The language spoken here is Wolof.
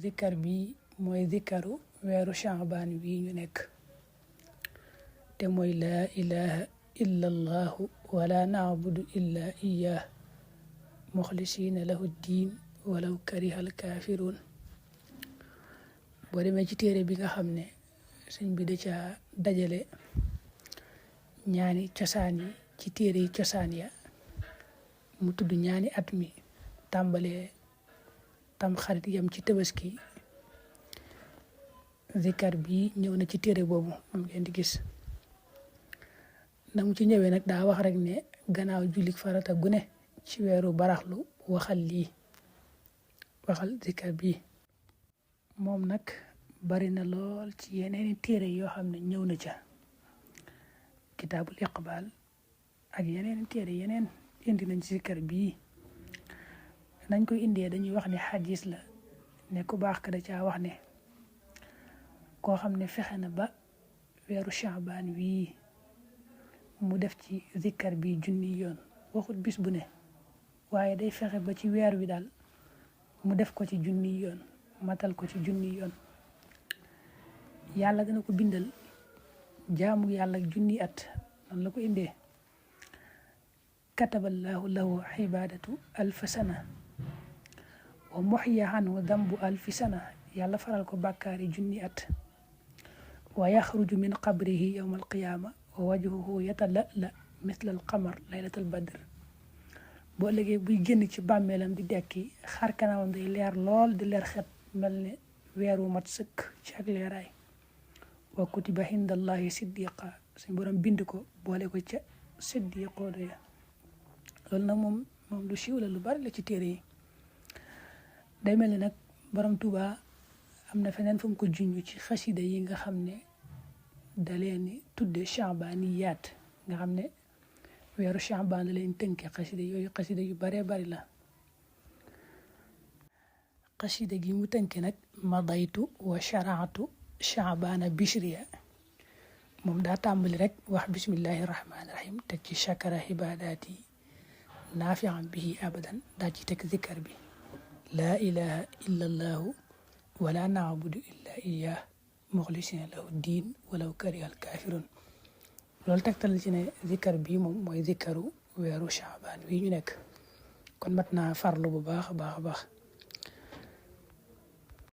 zikkar bi mooy zikkaru weeru Shaabaan wi ñu nekk te mooy laa ilaha illa allahu wala naabudu illa iyyah muxlisina lahu diin walaw karihal kaafiruun. boo demee ci téere bi nga xam ne sëñ bi da ca dajale ñaani cosaan yi ci téere yi cosaan ya mu tudd ñaani at mi tàmbalee tam xarit yam ci tabaski. zikar bi ñëw na ci téere boobu moom ngeen di gis na mu ci ñëwee nag daa wax rek ne gannaaw jullik farata gune ci weeru baraxlu waxal zikar bi. moom nag bari na lool ci yeneeni téere yoo xam ne ñëw na ca kitaabul iqbal ak yeneeni téere yeneen indi nañ ci zikar bii. nañ koy indee dañuy wax ne xadis la ne ku baax ka da caa wax ne koo xam ne fexe na ba weeru Shaabaan wii mu def ci zikar bi junni yoon, waxut bis bu ne waaye day fexe ba ci weer wi daal mu def ko ci junni yoon, matal ko ci junni yoon, yàlla dana ko bindal jaamu yàlla junni at. noonu la ko indee kataballahu lahu ibadatu alfa sana wa muxya anhu dambu alfi sana. yàlla faral ko bàkkaari junni at. wa yaxruju min qabrihi yawma alqiyaama wa wajhuhu yatala'la misla alqamar laylatal badr. boo ëllëgee buy génn ci bàmmeelam di dekki xar kanamam day leer lool di leer xet mel ne weer wu mat sëkk ci ak leeraay. wa kutiba indallahi siddiqa, suñ borom bind ko boole ko ca siddiqoo de. loolu nag moom lu siiw la, lu bari la ci téere yi. day mel ni nag borom Tuuba am na feneen fu mu ko junj ci xasida yi nga xam ne da leen ni tudde Shaabaaniyaat, nga xam ne weeru Shaabaan la leen tënke. xasida yooyu xasida yu baree bari la. xasida gi mu tënke nag madaytu wa sharaatu Shaabaana bishriya, moom daa tàmbali rek wax bismillahi rahmaani rahim teg ci shakara ibadaati naafian bihi abadan, daa ci teg zikkar bi laa ilaha illa allahu wala naabudu illa iyyah muxlisina lahu diin walaw karihal kaafiruun. loolu tegtal ci ne zikkar bi moom mooy zikkaru weeru Shaabaan wi ñu nekk. kon mat naa farlu bu baax a baax a baax.